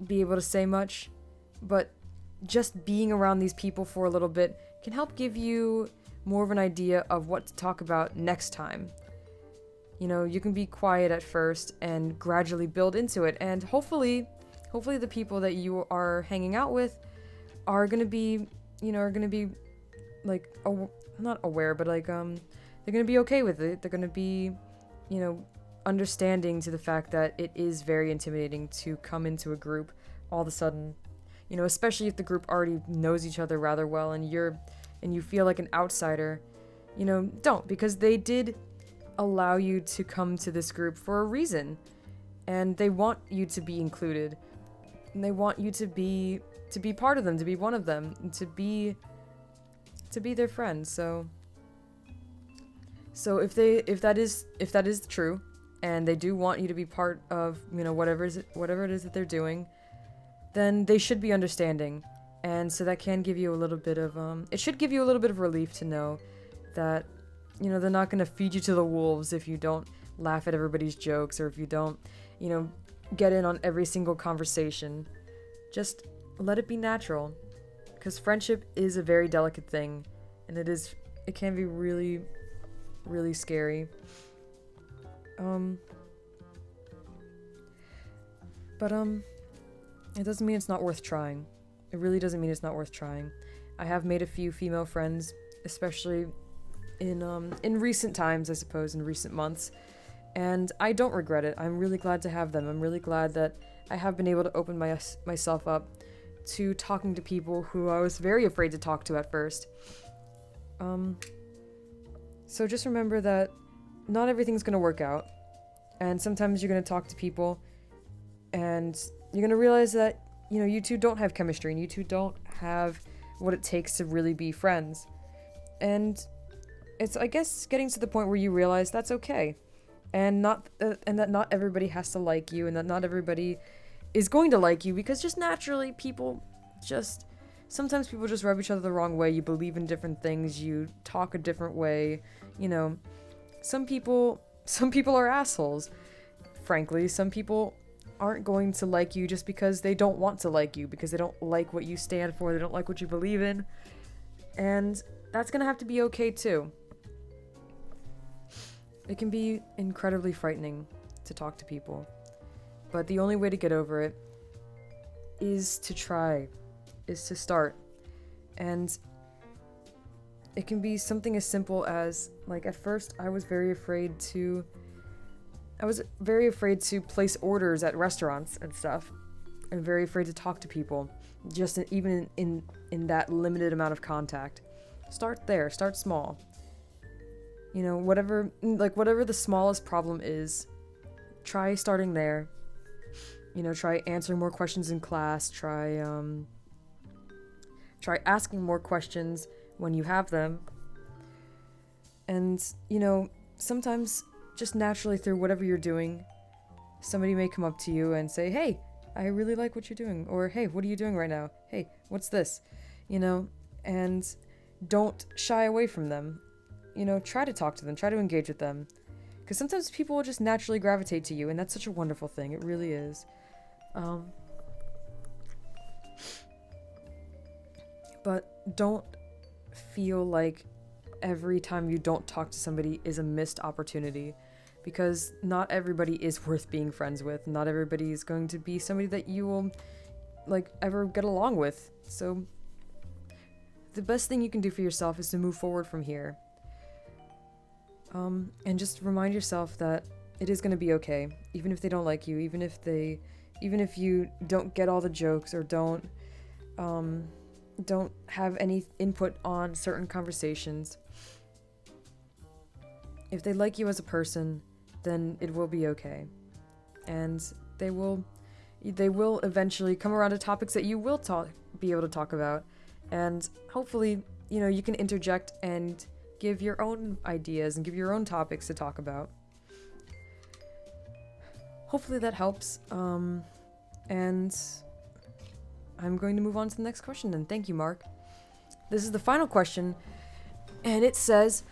be able to say much, but just being around these people for a little bit can help give you more of an idea of what to talk about next time. You can be quiet at first and gradually build into it, and hopefully the people that you are hanging out with are gonna be, like, not aware, but like, they're gonna be okay with it. They're gonna be, understanding to the fact that it is very intimidating to come into a group all of a sudden, especially if the group already knows each other rather well and you feel like an outsider. Don't, because they did allow you to come to this group for a reason, and they want you to be included, and they want you to be part of them, to be one of them, and to be their friend. So if that is true, and they do want you to be part of, whatever it is that they're doing, then they should be understanding. And so that can give you a little bit of it should give you a little bit of relief to know that, they're not going to feed you to the wolves if you don't laugh at everybody's jokes, or if you don't, get in on every single conversation. Just let it be natural, because friendship is a very delicate thing, and it can be really, really scary. But it doesn't mean it's not worth trying. It really doesn't mean it's not worth trying. I have made a few female friends, especially in recent times, I suppose, in recent months, and I don't regret it. I'm really glad to have them. I'm really glad that I have been able to open myself up to talking to people who I was very afraid to talk to at first. So just remember that not everything's gonna work out, and sometimes you're gonna talk to people and you're gonna realize that, you two don't have chemistry, and you two don't have what it takes to really be friends. And it's, I guess, getting to the point where you realize that's okay, and that not everybody has to like you, and that not everybody is going to like you, because just naturally sometimes people just rub each other the wrong way. You believe in different things, you talk a different way, some people are assholes. Frankly, some people aren't going to like you just because they don't want to like you, because they don't like what you stand for, they don't like what you believe in. And that's gonna have to be okay too. It can be incredibly frightening to talk to people, but the only way to get over it is to start. And it can be something as simple as, like, at first I was very afraid to place orders at restaurants and stuff. I'm very afraid to talk to people, even in that limited amount of contact. Start there, start small. Whatever the smallest problem is, try starting there. Try answering more questions in class, try asking more questions when you have them. And, sometimes just naturally through whatever you're doing, somebody may come up to you and say, "Hey, I really like what you're doing," or "Hey, what are you doing right now? Hey, what's this?" And don't shy away from them. Try to talk to them, try to engage with them. Because sometimes people will just naturally gravitate to you, and that's such a wonderful thing. It really is. But don't feel like every time you don't talk to somebody is a missed opportunity, because not everybody is worth being friends with. Not everybody is going to be somebody that you will, ever get along with. So the best thing you can do for yourself is to move forward from here. And just remind yourself that it is going to be okay, even if they don't like you, even if you don't get all the jokes, or don't have any input on certain conversations. If they like you as a person, then it will be okay. And they will eventually come around to topics that you will be able to talk about. And hopefully, you can interject and give your own ideas and give your own topics to talk about. Hopefully that helps. And I'm going to move on to the next question then. Thank you, Mark. This is the final question, and it says,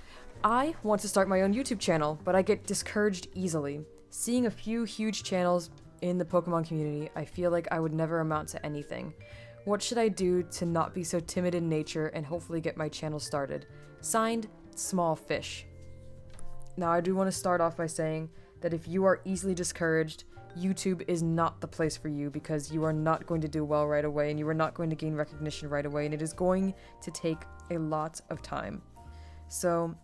"I want to start my own YouTube channel, but I get discouraged easily. Seeing a few huge channels in the Pokemon community, I feel like I would never amount to anything. What should I do to not be so timid in nature and hopefully get my channel started? Signed, Small Fish." Now, I do want to start off by saying that if you are easily discouraged, YouTube is not the place for you, because you are not going to do well right away, and you are not going to gain recognition right away, and it is going to take a lot of time. So,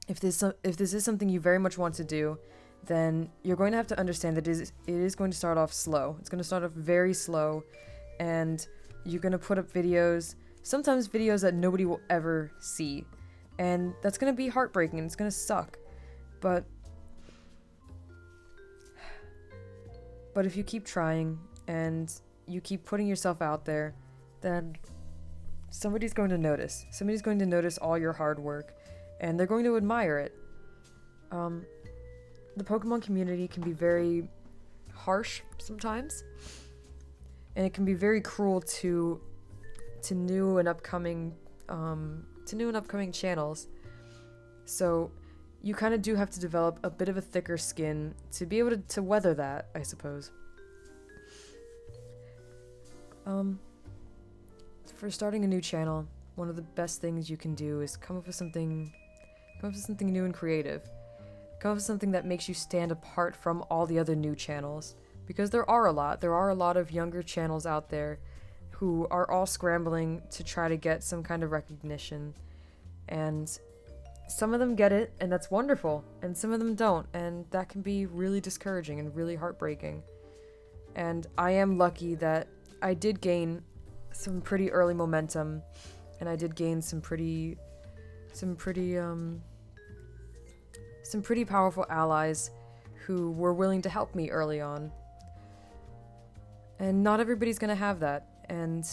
if this is something you very much want to do, then you're going to have to understand that it is going to start off slow. It's going to start off very slow, and you're going to put up videos, sometimes videos that nobody will ever see. And that's going to be heartbreaking, and it's going to suck. But if you keep trying, and you keep putting yourself out there, then somebody's going to notice. Somebody's going to notice all your hard work, and they're going to admire it. The Pokemon community can be very harsh sometimes, and it can be very cruel to new and upcoming channels. So you kind of do have to develop a bit of a thicker skin to be able to weather that, I suppose. For starting a new channel, one of the best things you can do is come up with something new and creative. Come up with something that makes you stand apart from all the other new channels, because there are a lot of younger channels out there who are all scrambling to try to get some kind of recognition, and some of them get it, and that's wonderful, and some of them don't, and that can be really discouraging and really heartbreaking. And I am lucky that I did gain some pretty early momentum, and I did gain some pretty powerful allies who were willing to help me early on. And not everybody's gonna have that, and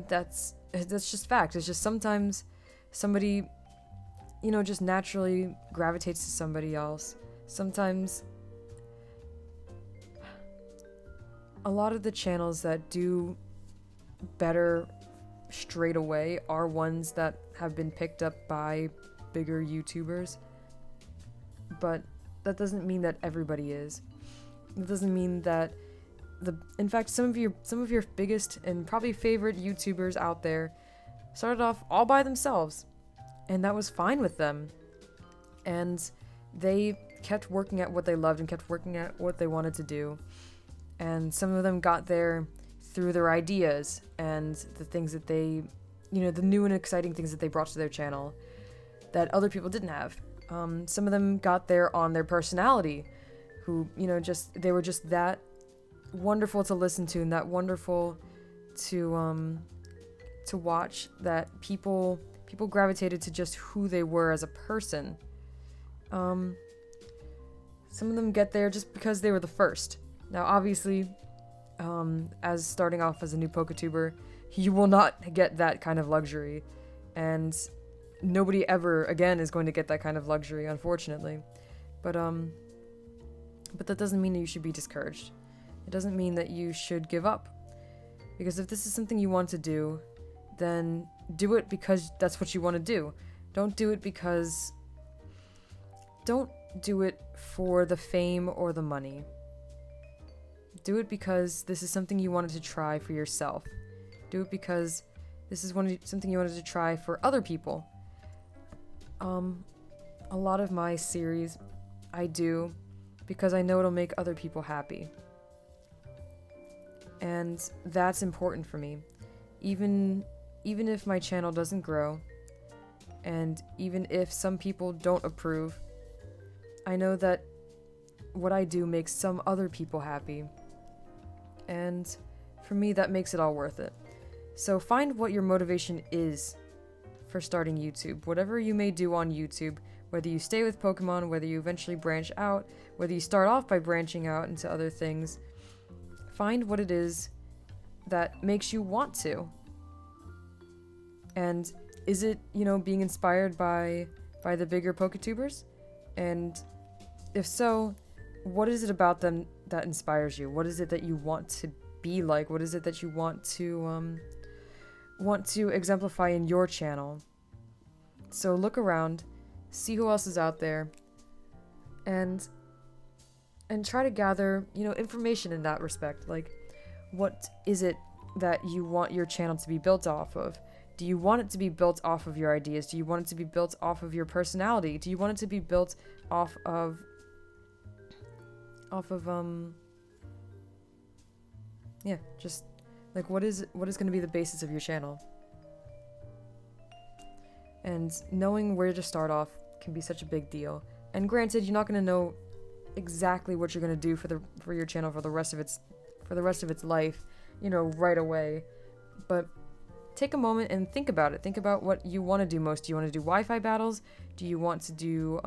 that's just fact. It's just sometimes somebody, just naturally gravitates to somebody else. Sometimes a lot of the channels that do better straight away are ones that have been picked up by bigger YouTubers. But that doesn't mean that everybody is. It doesn't mean that in fact, some of your biggest and probably favorite YouTubers out there started off all by themselves, and that was fine with them. And they kept working at what they loved and kept working at what they wanted to do. And some of them got there through their ideas and the things that they, the new and exciting things that they brought to their channel that other people didn't have. Some of them got there on their personality, who, they were just that wonderful to listen to and that wonderful to watch, that people gravitated to just who they were as a person. Some of them get there just because they were the first. Now, obviously, as starting off as a new PokeTuber, you will not get that kind of luxury, and nobody ever again is going to get that kind of luxury, unfortunately. But that doesn't mean that you should be discouraged. It doesn't mean that you should give up. Because if this is something you want to do, then do it because that's what you want to do. Don't do it for the fame or the money. Do it because this is something you wanted to try for yourself. Do it because this is something you wanted to try for other people. A lot of my series I do because I know it'll make other people happy. And that's important for me. Even if my channel doesn't grow, and even if some people don't approve, I know that what I do makes some other people happy. And for me, that makes it all worth it. So find what your motivation is for starting YouTube. Whatever you may do on YouTube, whether you stay with Pokemon, whether you eventually branch out, whether you start off by branching out into other things, find what it is that makes you want to. And is it, being inspired by the bigger PokeTubers? And if so, what is it about them that inspires you? What is it that you want to be like? What is it that you want to exemplify in your channel? So look around, see who else is out there, and try to gather, information in that respect. Like, what is it that you want your channel to be built off of? Do you want it to be built off of your ideas? Do you want it to be built off of your personality? Do you want it to be built off of just like what is going to be the basis of your channel? And knowing where to start off can be such a big deal. And granted, you're not going to know exactly what you're going to do for your channel for the rest of its life, right away. But take a moment and think about it. Think about what you want to do most. Do you want to do Wi-Fi battles? Do you want to do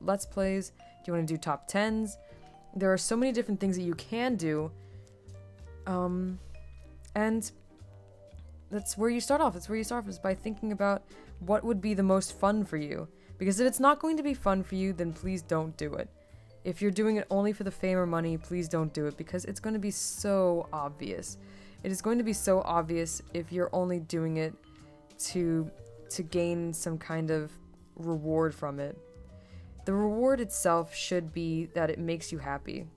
Let's Plays? Do you want to do top 10s? There are so many different things that you can do. And that's where you start off. That's where you start off, is by thinking about what would be the most fun for you. Because if it's not going to be fun for you, then please don't do it. If you're doing it only for the fame or money, please don't do it, because it's going to be so obvious. It is going to be so obvious if you're only doing it to gain some kind of reward from it. The reward itself should be that it makes you happy.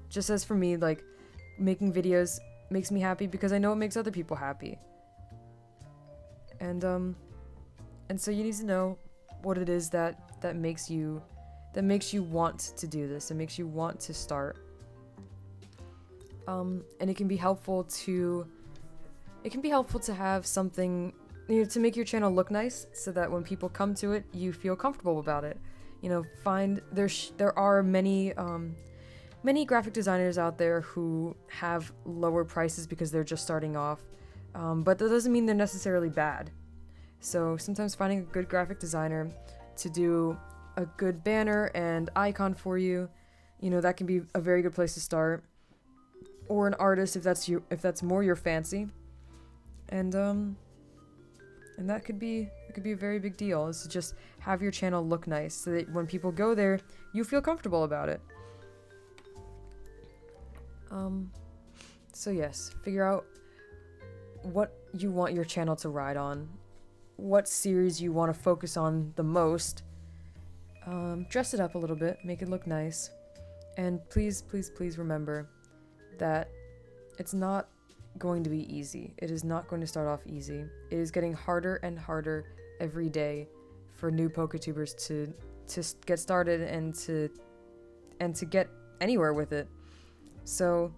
Just as for me, like, making videos makes me happy because I know it makes other people happy. And so you need to know what it is that makes you want to do this. It makes you want to start. And it can be helpful to have something, to make your channel look nice, so that when people come to it, you feel comfortable about it. There are many graphic designers out there who have lower prices because they're just starting off, but that doesn't mean they're necessarily bad. So sometimes finding a good graphic designer to do a good banner and icon for you, that can be a very good place to start. Or an artist if that's more your fancy. And that could be a very big deal, is to just have your channel look nice so that when people go there, you feel comfortable about it. So yes, figure out what you want your channel to ride on, what series you want to focus on the most. Dress it up a little bit, make it look nice, and please, please, please remember that it's not going to be easy. It is not going to start off easy. It is getting harder and harder every day for new PokeTubers to get started and to get anywhere with it. So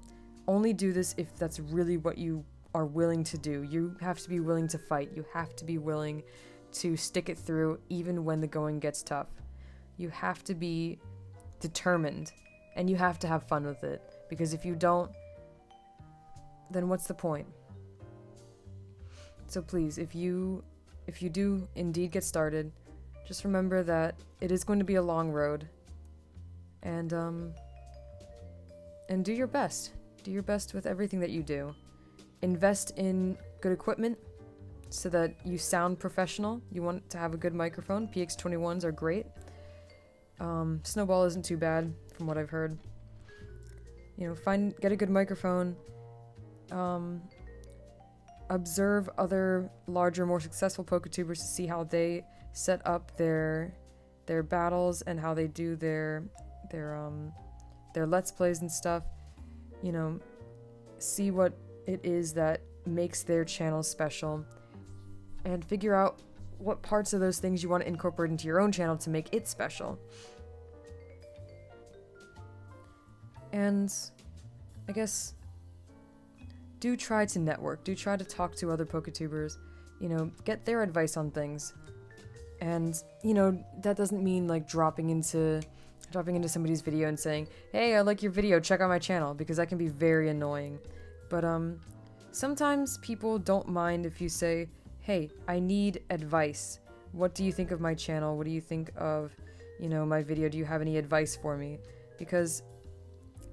only do this if that's really what you are willing to do. You have to be willing to fight. You have to be willing to stick it through even when the going gets tough. You have to be determined, and you have to have fun with it, because if you don't, then what's the point? So please, if you do indeed get started, just remember that it is going to be a long road, and do your best. Do your best with everything that you do. Invest in good equipment so that you sound professional. You want to have a good microphone. PX21s are great. Snowball isn't too bad from what I've heard. Get a good microphone. Observe other larger, more successful PokeTubers to see how they set up their battles and how they do their Let's Plays and stuff. See what it is that makes their channel special, and figure out what parts of those things you want to incorporate into your own channel to make it special. And I guess do try to network. Do try to talk to other PokeTubers. Get their advice on things. And, that doesn't mean like dropping into somebody's video and saying, "Hey, I like your video, check out my channel," because that can be very annoying. But sometimes people don't mind if you say, "Hey, I need advice. What do you think of my channel? What do you think of, my video? Do you have any advice for me?" Because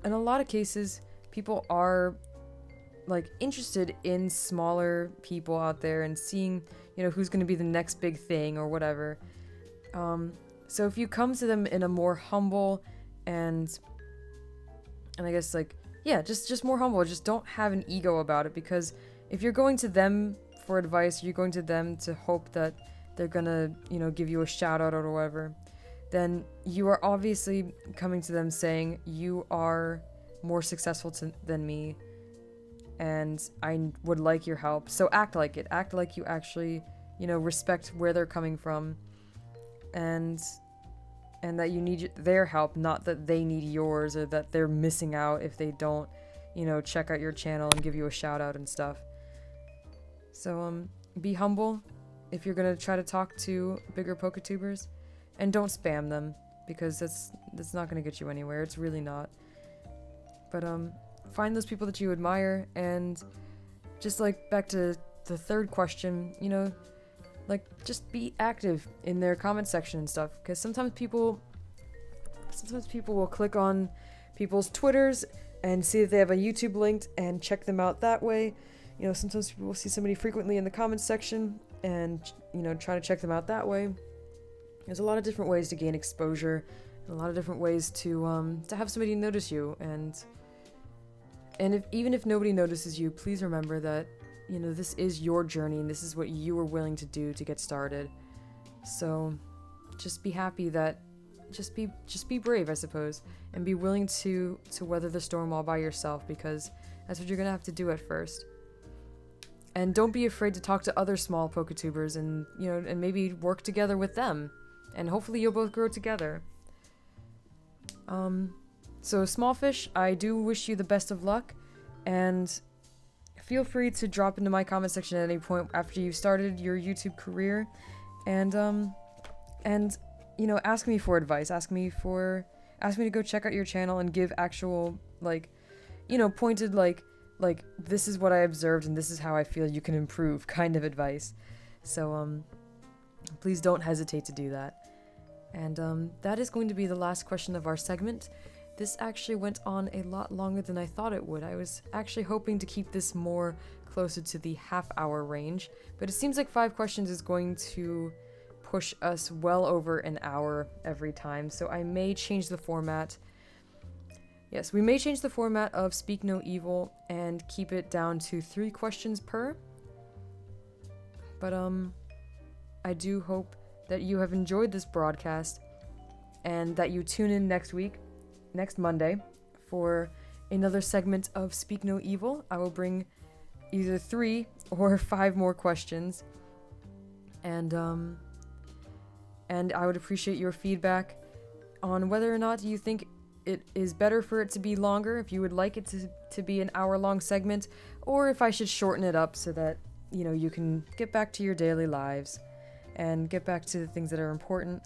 in a lot of cases, people are like interested in smaller people out there and seeing, who's going to be the next big thing or whatever. So if you come to them in a more humble and I guess just more humble, just don't have an ego about it, because if you're going to them for advice, you're going to them to hope that they're gonna, give you a shout out or whatever, then you are obviously coming to them saying, "You are more successful than me, and I would like your help." So act like it. Act like you actually, respect where they're coming from, and that you need their help, not that they need yours, or that they're missing out if they don't, check out your channel and give you a shout out and stuff. So be humble if you're gonna try to talk to bigger PokeTubers, and don't spam them, because that's not gonna get you anywhere. It's really not. But find those people that you admire, and just like back to the third question, just be active in their comment section and stuff, because sometimes people will click on people's Twitters and see if they have a YouTube linked and check them out that way. Sometimes people will see somebody frequently in the comments section and, try to check them out that way. There's a lot of different ways to gain exposure, and a lot of different ways to have somebody notice you, and even if nobody notices you, please remember that, this is your journey, and this is what you were willing to do to get started. So just be happy that, just be brave, I suppose, and be willing to weather the storm all by yourself, because that's what you're gonna have to do at first. And don't be afraid to talk to other small PokeTubers and, and maybe work together with them, and hopefully you'll both grow together. So Smallfish, I do wish you the best of luck, and feel free to drop into my comment section at any point after you've started your YouTube career, and ask me for advice. Ask me to go check out your channel and give actual, pointed, this is what I observed and this is how I feel you can improve kind of advice. So please don't hesitate to do that. And that is going to be the last question of our segment. This actually went on a lot longer than I thought it would. I was actually hoping to keep this more closer to the half-hour range, but it seems like 5 questions is going to push us well over an hour every time, so I may change the format. Yes, we may change the format of Speak No Evil and keep it down to 3 questions per. But I do hope that you have enjoyed this broadcast and that you tune in next Monday, for another segment of Speak No Evil. I will bring either 3 or 5 more questions. And I would appreciate your feedback on whether or not you think it is better for it to be longer, if you would like it to be an hour-long segment, or if I should shorten it up so that, you can get back to your daily lives and get back to the things that are important.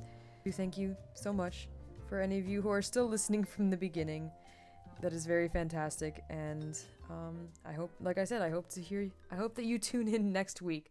Thank you so much for any of you who are still listening from the beginning. That is very fantastic, and I hope, like I said, I hope that you tune in next week.